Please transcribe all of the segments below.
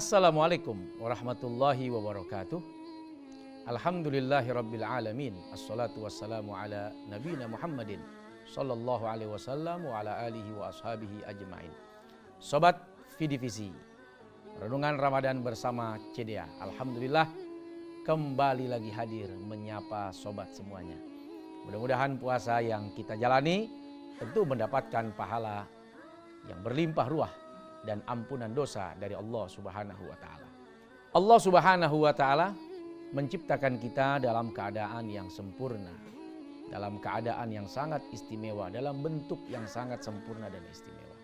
Assalamualaikum warahmatullahi wabarakatuh. Alhamdulillahirabbil alamin. Assalatu wassalamu ala nabiyina Muhammadin sallallahu alaihi wasallam wa ala alihi wa ashabihi ajmain. Sobat Vidivisi, renungan Ramadan bersama CDA. Alhamdulillah kembali lagi hadir menyapa sobat semuanya. Mudah-mudahan puasa yang kita jalani tentu mendapatkan pahala yang berlimpah ruah dan ampunan dosa dari Allah Subhanahu wa taala. Allah Subhanahu wa taala menciptakan kita dalam keadaan yang sempurna, dalam keadaan yang sangat istimewa, dalam bentuk yang sangat sempurna dan istimewa.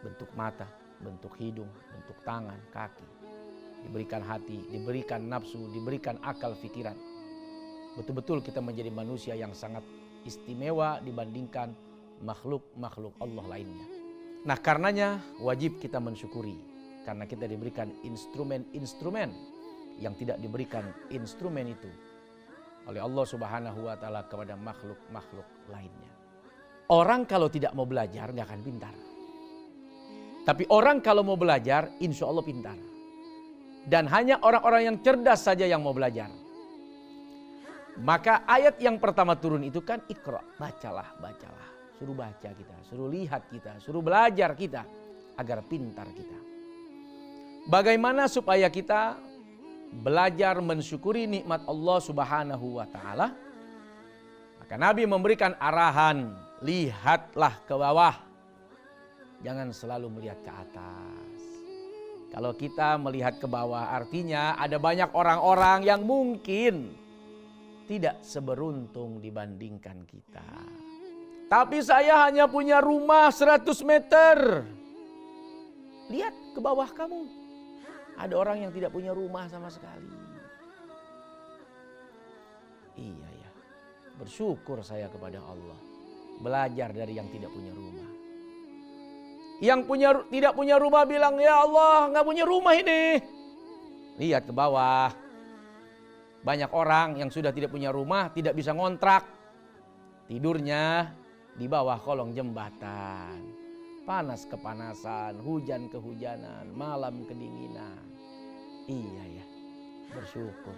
Bentuk mata, bentuk hidung, bentuk tangan, kaki, diberikan hati, diberikan nafsu, diberikan akal fikiran. Betul-betul kita menjadi manusia yang sangat istimewa dibandingkan makhluk-makhluk Allah lainnya. Nah, karenanya wajib kita mensyukuri karena kita diberikan instrumen-instrumen yang tidak diberikan instrumen itu oleh Allah Subhanahu wa taala kepada makhluk-makhluk lainnya. Orang kalau tidak mau belajar nggak akan pintar. Tapi orang kalau mau belajar insya Allah pintar. Dan hanya orang-orang yang cerdas saja yang mau belajar. Maka ayat yang pertama turun itu kan Iqra, bacalah. Suruh baca kita, suruh lihat kita, suruh belajar kita agar pintar kita. Bagaimana supaya kita belajar mensyukuri nikmat Allah Subhanahu wa taala? Maka Nabi memberikan arahan, lihatlah ke bawah. Jangan selalu melihat ke atas. Kalau kita melihat ke bawah artinya ada banyak orang-orang yang mungkin tidak seberuntung dibandingkan kita. Tapi saya hanya punya rumah 100 meter. Lihat ke bawah kamu. Ada orang yang tidak punya rumah sama sekali. Iya ya. Bersyukur saya kepada Allah. Belajar dari yang tidak punya rumah. Yang tidak punya rumah bilang, ya Allah gak punya rumah ini. Lihat ke bawah. Banyak orang yang sudah tidak punya rumah, tidak bisa ngontrak. Tidurnya di bawah kolong jembatan, panas kepanasan, hujan kehujanan, malam kedinginan. Iya ya, bersyukur.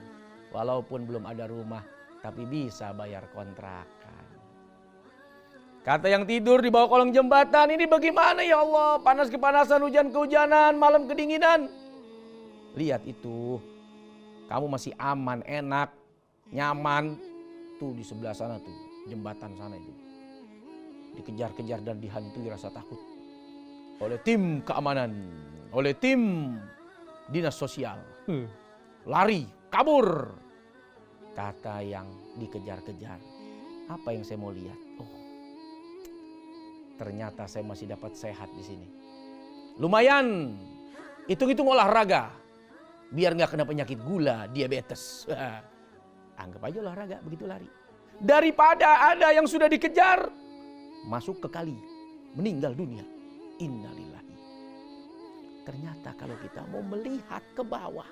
Walaupun belum ada rumah, tapi bisa bayar kontrakan. Kata yang tidur di bawah kolong jembatan, ini bagaimana ya Allah? Panas kepanasan, hujan kehujanan, malam kedinginan. Lihat itu, kamu masih aman, enak, nyaman. Tuh di sebelah sana tuh, jembatan sana itu. Dikejar-kejar dan dihantui rasa takut oleh tim keamanan, oleh tim dinas sosial. Lari, kabur. Kata yang dikejar-kejar, apa yang saya mau lihat? Oh, ternyata saya masih dapat sehat di sini. Lumayan, hitung-hitung olahraga, biar nggak kena penyakit gula, diabetes. Anggap aja olahraga, begitu lari. Daripada ada yang sudah dikejar, masuk ke kali, meninggal dunia. Innalillahi. Ternyata kalau kita mau melihat ke bawah,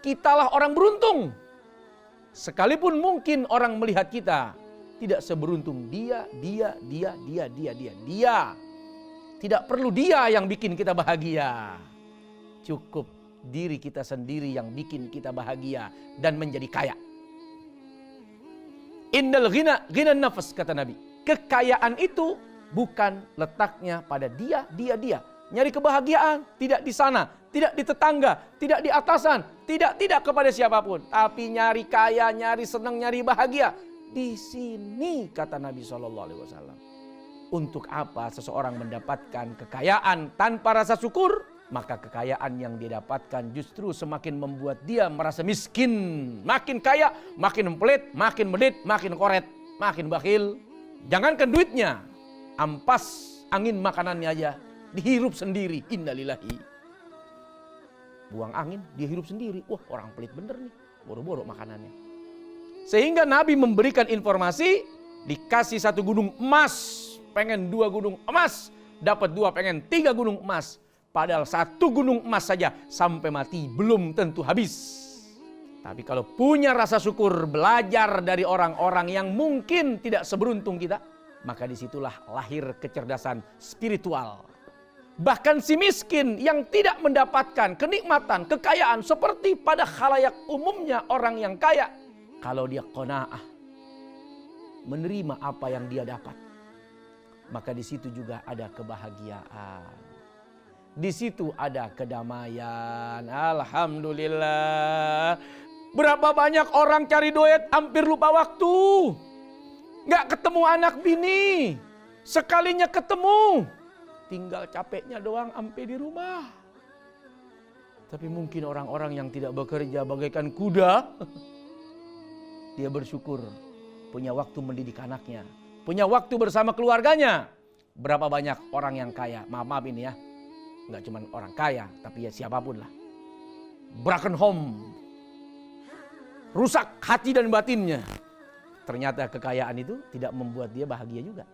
kitalah orang beruntung. Sekalipun mungkin orang melihat kita tidak seberuntung dia. Tidak perlu dia yang bikin kita bahagia. Cukup diri kita sendiri yang bikin kita bahagia dan menjadi kaya. Innal ghina nafas, kata Nabi. Kekayaan itu bukan letaknya pada dia. Nyari kebahagiaan tidak di sana, tidak di tetangga, tidak di atasan, tidak kepada siapapun. Tapi nyari kaya, nyari senang, nyari bahagia di sini, kata Nabi SAW. Untuk apa seseorang mendapatkan kekayaan tanpa rasa syukur? Maka kekayaan yang dia dapatkan justru semakin membuat dia merasa miskin. Makin kaya, makin pelit, makin medit, makin koret, makin bakhil. Jangankan duitnya, ampas angin makanannya aja dihirup sendiri. Innalillahi. Buang angin, dia hirup sendiri. Wah, orang pelit bener nih, boro-boro makanannya. Sehingga Nabi memberikan informasi, dikasih 1 gunung emas, pengen 2 gunung emas, dapat 2, pengen 3 gunung emas. Padahal 1 gunung emas saja sampai mati belum tentu habis. Tapi kalau punya rasa syukur, belajar dari orang-orang yang mungkin tidak seberuntung kita, maka disitulah lahir kecerdasan spiritual. Bahkan si miskin yang tidak mendapatkan kenikmatan, kekayaan seperti pada khalayak umumnya orang yang kaya. Kalau dia qanaah, menerima apa yang dia dapat, maka di situ juga ada kebahagiaan. Di situ ada kedamaian. Alhamdulillah. Berapa banyak orang cari duit hampir lupa waktu. Gak ketemu anak bini. Sekalinya ketemu, tinggal capeknya doang sampai di rumah. Tapi mungkin orang-orang yang tidak bekerja bagaikan kuda, dia bersyukur punya waktu mendidik anaknya, punya waktu bersama keluarganya. Berapa banyak orang yang kaya, maaf ini ya, nggak cuma orang kaya, tapi ya siapapun lah, broken home, rusak hati dan batinnya. Ternyata kekayaan itu tidak membuat dia bahagia juga.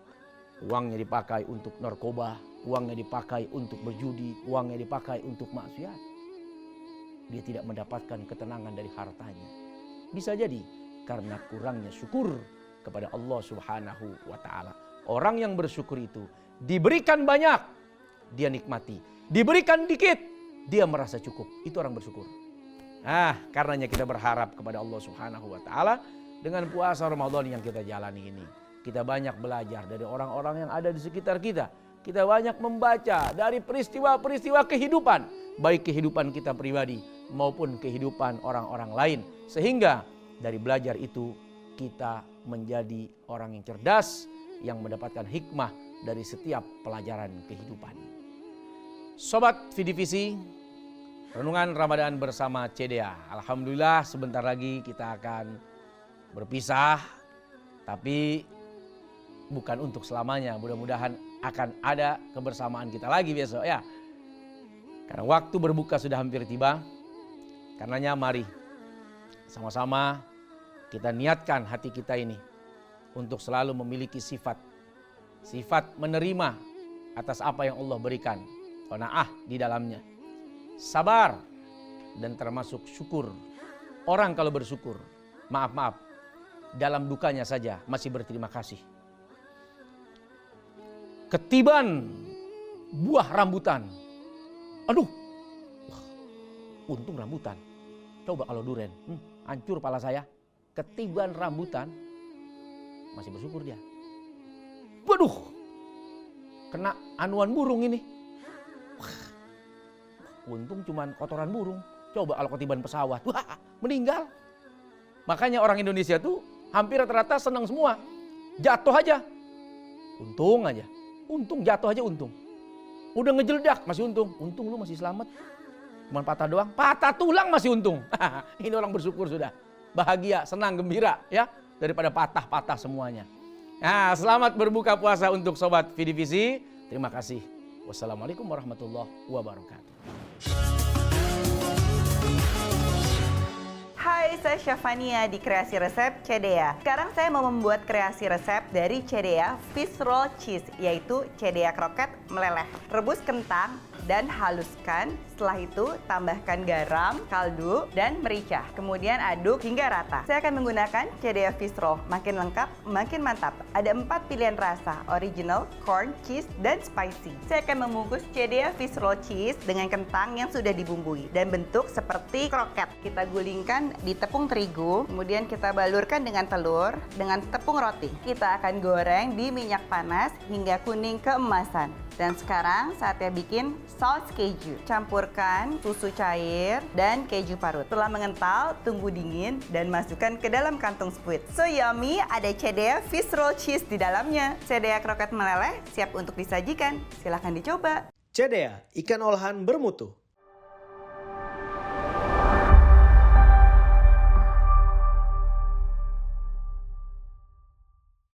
Uangnya dipakai untuk narkoba, uangnya dipakai untuk berjudi, uangnya dipakai untuk maksiat. Dia tidak mendapatkan ketenangan dari hartanya. Bisa jadi karena kurangnya syukur kepada Allah Subhanahu wa Ta'ala. Orang yang bersyukur itu diberikan banyak, dia nikmati. Diberikan dikit, dia merasa cukup. Itu orang bersyukur. Karenanya kita berharap kepada Allah Subhanahu wa Ta'ala dengan puasa Ramadan yang kita jalani ini. Kita banyak belajar dari orang-orang yang ada di sekitar kita. Kita banyak membaca dari peristiwa-peristiwa kehidupan. Baik kehidupan kita pribadi maupun kehidupan orang-orang lain. Sehingga dari belajar itu kita menjadi orang yang cerdas. Yang mendapatkan hikmah dari setiap pelajaran kehidupan. Sobat Vidivisi, Renungan Ramadan bersama CDA. Alhamdulillah sebentar lagi kita akan berpisah. Tapi bukan untuk selamanya, mudah-mudahan akan ada kebersamaan kita lagi besok ya. Karena waktu berbuka sudah hampir tiba. Karenanya mari sama-sama kita niatkan hati kita ini untuk selalu memiliki sifat menerima atas apa yang Allah berikan. Qanaah di dalamnya. Sabar dan termasuk syukur. Orang kalau bersyukur, maaf, dalam dukanya saja masih berterima kasih. Ketiban buah rambutan. Aduh, untung rambutan. Coba kalau duren, hancur pala saya. Ketiban rambutan, masih bersyukur dia. Waduh, kena anuan burung ini. Untung cuman kotoran burung. Coba kalau ketiban pesawat, meninggal. Makanya orang Indonesia tuh hampir rata-rata senang semua. Jatuh aja, untung aja. Untung jatuh aja untung. Udah ngejeledak masih untung. Untung lu masih selamat. Cuman patah doang. Patah tulang masih untung. Ini orang bersyukur sudah. Bahagia, senang, gembira ya. Daripada patah-patah semuanya. Nah, selamat berbuka puasa untuk Sobat Vidivisi. Terima kasih. Wassalamualaikum warahmatullahi wabarakatuh. Hai, saya Syafania di Kreasi Resep CDA. Sekarang saya mau membuat kreasi resep dari CDA Fish Roll Cheese, yaitu CDA kroket meleleh. Rebus kentang dan haluskan. Setelah itu tambahkan garam, kaldu, dan merica. Kemudian aduk hingga rata. Saya akan menggunakan CDA Fish Roll. Makin lengkap, makin mantap. Ada 4 pilihan rasa, original, corn, cheese, dan spicy. Saya akan membungkus CDA Fish Roll Cheese dengan kentang yang sudah dibumbui dan bentuk seperti kroket. Kita gulingkan di tepung terigu, kemudian kita balurkan dengan telur, dengan tepung roti. Kita akan goreng di minyak panas hingga kuning keemasan. Dan sekarang saatnya bikin saus keju. Campurkan susu cair dan keju parut. Setelah mengental, tunggu dingin dan masukkan ke dalam kantung squid. So yummy, ada CDA Fish Roll Cheese di dalamnya. CDA kroket meleleh siap untuk disajikan. Silahkan dicoba. CDA, ikan olahan bermutu.